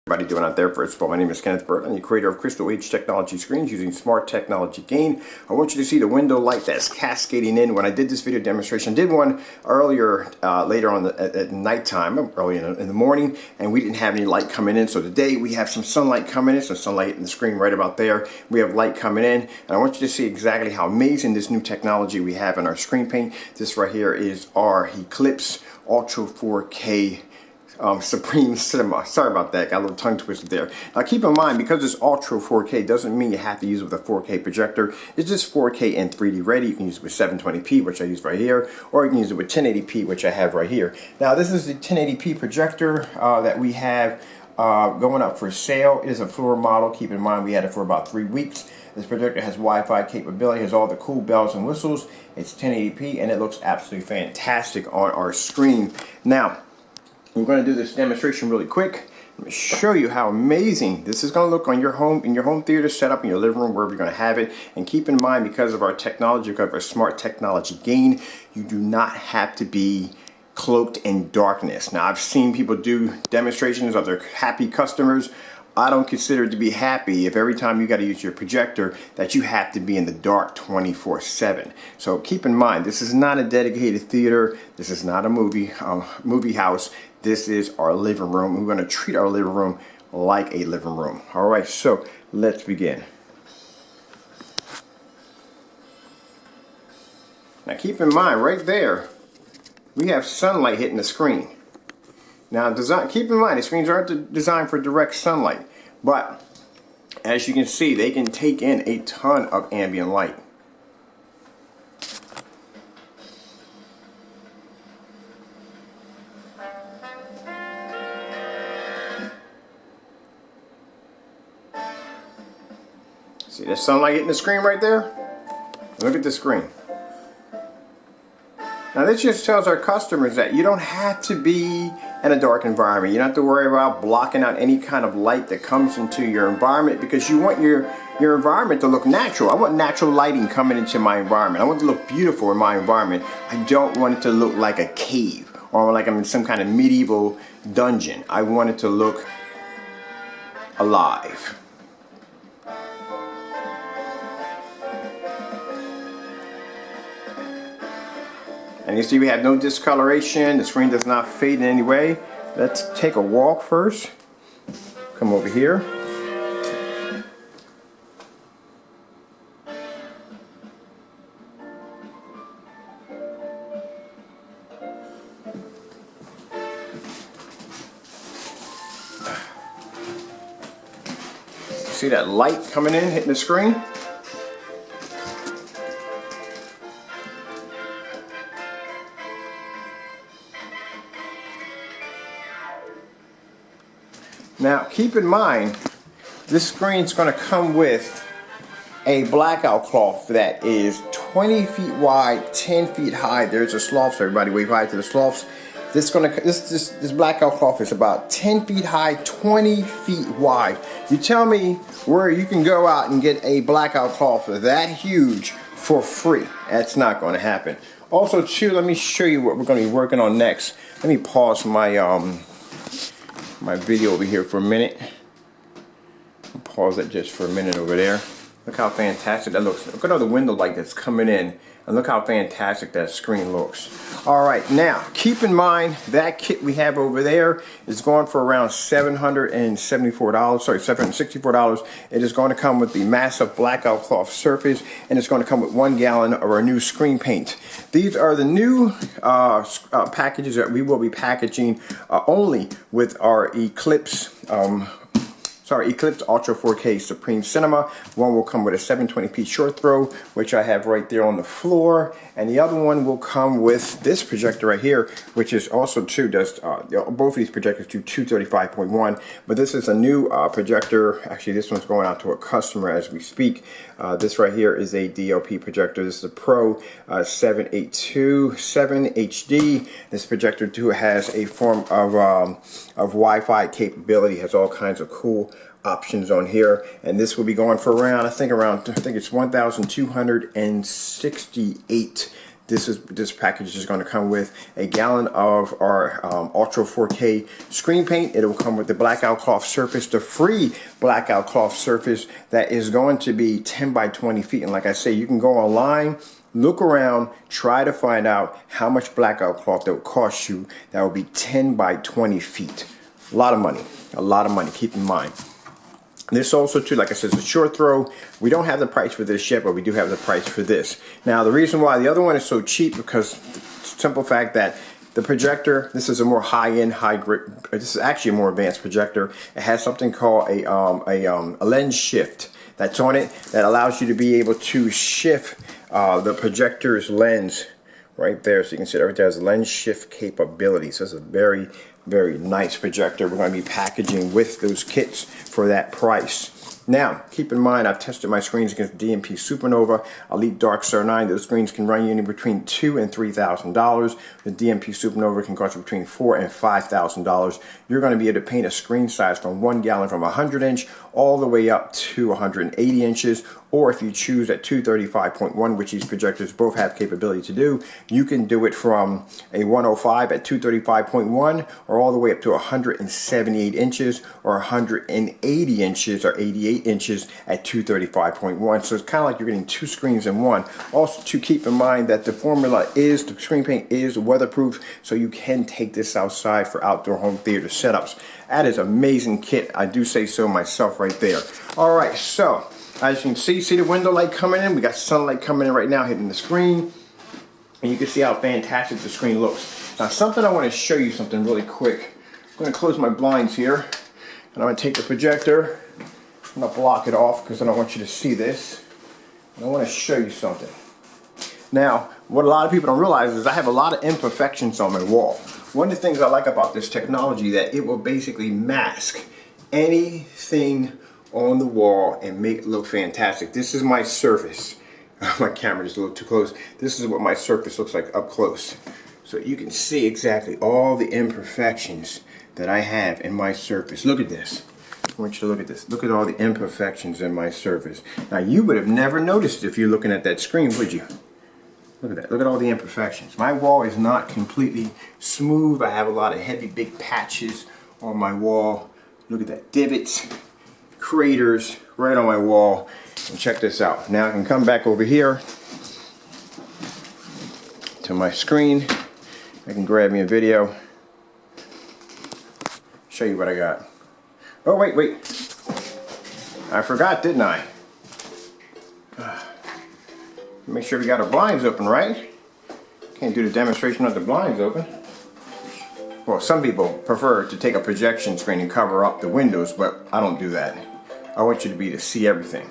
Everybody doing out there? First of all, my name is Kenneth Burton. I'm the creator of Crystal Age Technology Screens using smart technology gain. I want you to see the window light that's cascading in. When I did this video demonstration, I did one earlier, later on at nighttime, early in the morning, and we didn't have any light coming in. So today we have some sunlight coming in, some sunlight in the screen right about there. We have light coming in, and I want you to see exactly how amazing this new technology we have in our screen paint. This right here is our Eclipse Ultra 4K Supreme Cinema. Sorry about that, got a little tongue twisted there. Now keep in mind, because it's Ultra 4K doesn't mean you have to use it with a 4K projector. It's just 4K and 3D ready. You can use it with 720p, which I use right here, or you can use it with 1080p, which I have right here. Now this is the 1080p projector that we have going up for sale. It is a floor model. Keep in mind we had it for about 3 weeks. This projector has Wi-Fi capability, has all the cool bells and whistles. It's 1080p and it looks absolutely fantastic on our screen. Now we're going to do this demonstration really quick. Let me show you how amazing this is going to look on your home, in your home theater setup, in your living room, wherever you're going to have it. And keep in mind, because of our technology, because of our smart technology gain, you do not have to be cloaked in darkness. Now I've seen people do demonstrations of their happy customers. I don't consider it to be happy if every time you got to use your projector that you have to be in the dark 24/7. So keep in mind, this is not a dedicated theater. This is not a movie house. This is our living room. We're going to treat our living room like a living room. All right, so let's begin. Now keep in mind, right there, we have sunlight hitting the screen. Now, keep in mind, the screens aren't designed for direct sunlight, but as you can see, they can take in a ton of ambient light. See that sunlight hitting the screen right there? Look at the screen. Now this just tells our customers that you don't have to be in a dark environment. You don't have to worry about blocking out any kind of light that comes into your environment, because you want your environment to look natural. I want natural lighting coming into my environment. I want it to look beautiful in my environment. I don't want it to look like a cave or like I'm in some kind of medieval dungeon. I want it to look alive. And you see we have no discoloration. The screen does not fade in any way. Let's take a walk first. Come over here. See that light coming in, hitting the screen? Now keep in mind, this screen is going to come with a blackout cloth that is 20 feet wide, 10 feet high. There's a sloths, everybody wave high to the sloths. This blackout cloth is about 10 feet high, 20 feet wide. You tell me where you can go out and get a blackout cloth that huge for free. That's not going to happen. Also too, let me show you what we're going to be working on next. Let me pause my video over here for a minute. I'll pause it just for a minute over there. Look how fantastic that looks. Look at all the window light that's coming in, and look how fantastic that screen looks. Alright, now keep in mind that kit we have over there is going for around $774, sorry, $764. It is going to come with the massive blackout cloth surface, and it's going to come with 1 gallon of our new screen paint. These are the new packages that we will be packaging only with our Eclipse Eclipse Ultra 4K Supreme Cinema. One will come with a 720p short throw, which I have right there on the floor, and the other one will come with this projector right here, which is also both of these projectors do 235.1, but this is a new projector. Actually, this one's going out to a customer as we speak. This right here is a DLP projector. This is a PRO7827HD. This projector too has a form of Wi-Fi capability, has all kinds of cool options on here, and this will be going for around I think it's $1,268 This package is going to come with a gallon of our Ultra 4K screen paint. It will come with the blackout cloth surface, the free blackout cloth surface that is going to be 10 by 20 feet. And like I say, you can go online, look around, try to find out how much blackout cloth that will cost you. That will be 10 by 20 feet. A lot of money, keep in mind. This also too, like I said, is a short throw. We don't have the price for this yet, but we do have the price for this. Now the reason why the other one is so cheap, because the simple fact that the projector, this is a more high-end, high-grip, this is actually a more advanced projector. It has something called a lens shift that's on it that allows you to be able to shift the projector's lens right there. So you can see it right there has a lens shift capability. So it's a very, very nice projector. We're going to be packaging with those kits for that price. Now, keep in mind, I've tested my screens against DMP Supernova, Elite Dark Star 9. Those screens can run you in between $2,000 and $3,000. The DMP Supernova can cost you between $4,000 and $5,000. You're going to be able to paint a screen size from 1 gallon from 100 inch all the way up to 180 inches. Or if you choose at 235.1, which these projectors both have capability to do, you can do it from a 105 at 235.1 or all the way up to 178 inches or 180 inches or 88 inches at 235.1. So it's kind of like you're getting two screens in one. Also to keep in mind that the formula is, the screen paint is weatherproof, so you can take this outside for outdoor home theater setups. That is an amazing kit. I do say so myself right there. All right, so as you can see the window light coming in. We got sunlight coming in right now hitting the screen. And you can see how fantastic the screen looks. Now something I want to show you something really quick. I'm going to close my blinds here. And I'm going to take the projector. I'm going to block it off because I don't want you to see this. And I want to show you something. Now, what a lot of people don't realize is I have a lot of imperfections on my wall. One of the things I like about this technology that it will basically mask anything on the wall and make it look fantastic. This is my surface. My camera is a little too close. This is what my surface looks like up close. So you can see exactly all the imperfections that I have in my surface. Look at this. I want you to look at this. Look at all the imperfections in my surface. Now you would have never noticed if you're looking at that screen, would you? Look at that. Look at all the imperfections. My wall is not completely smooth. I have a lot of heavy, big patches on my wall. Look at that. Divots, craters right on my wall. And check this out. Now I can come back over here to my screen. I can grab me a video. Show you what I got. Oh, wait. I forgot, didn't I? Make sure we got our blinds open, right? Can't do the demonstration with the blinds open. Well, some people prefer to take a projection screen and cover up the windows, but I don't do that. I want you to be able to see everything.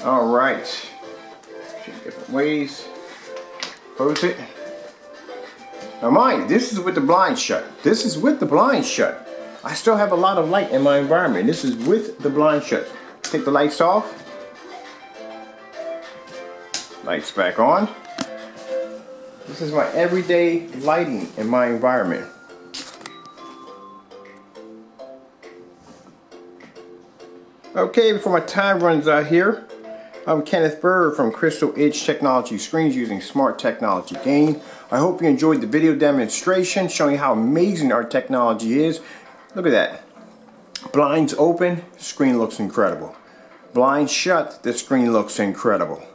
All right, different ways. Close it. Now mind, this is with the blinds shut. This is with the blinds shut. I still have a lot of light in my environment. This is with the blinds shut. Take the lights off. Lights back on. This is my everyday lighting in my environment. Okay, before my time runs out here, I'm Kenneth Bird from Crystal Edge Technology Screens using Smart Technology Gain. I hope you enjoyed the video demonstration showing how amazing our technology is. Look at that. Blinds open, screen looks incredible. Blinds shut, the screen looks incredible.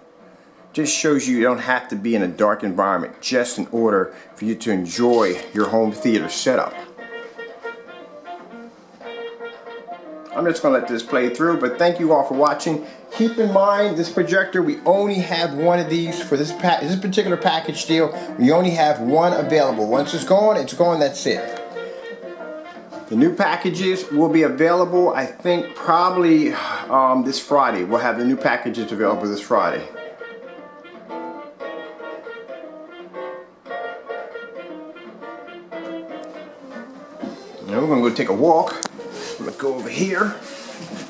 Just shows you don't have to be in a dark environment just in order for you to enjoy your home theater setup. I'm just going to let this play through, but thank you all for watching. Keep in mind, this projector, we only have one of these for this particular package deal. We only have one available. Once it's gone, that's it. The new packages will be available, I think, probably this Friday. We'll have the new packages available this Friday. Now we're going to go take a walk. I'm going to go over here.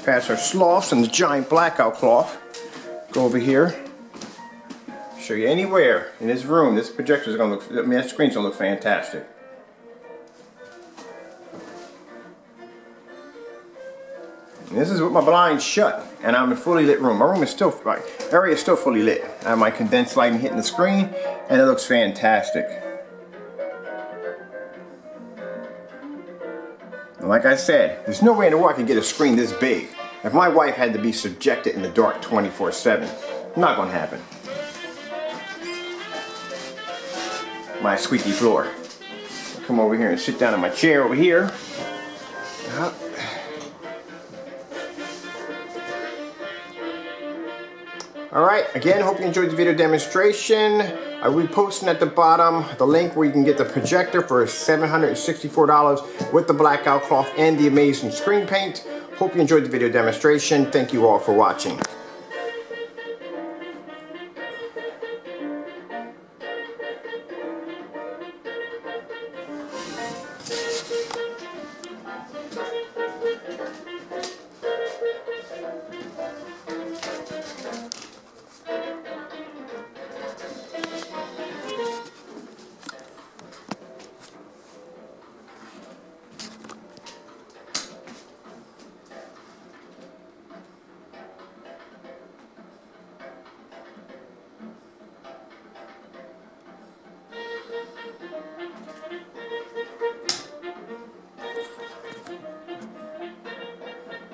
Past our sloughs and the giant blackout cloth. Go over here. Show you anywhere in this room. This projector is going to look, I mean, that screen's going to look fantastic. And this is with my blinds shut, and I'm in a fully lit room. My room is still, my area is still fully lit. I have my condensed lighting hitting the screen, and it looks fantastic. And like I said, there's no way in the world I can get a screen this big. If my wife had to be subjected in the dark 24/7, not going to happen. My squeaky floor. I'll come over here and sit down in my chair over here. Alright, again, hope you enjoyed the video demonstration. I will be posting at the bottom the link where you can get the projector for $764 with the blackout cloth and the amazing screen paint. Hope you enjoyed the video demonstration. Thank you all for watching.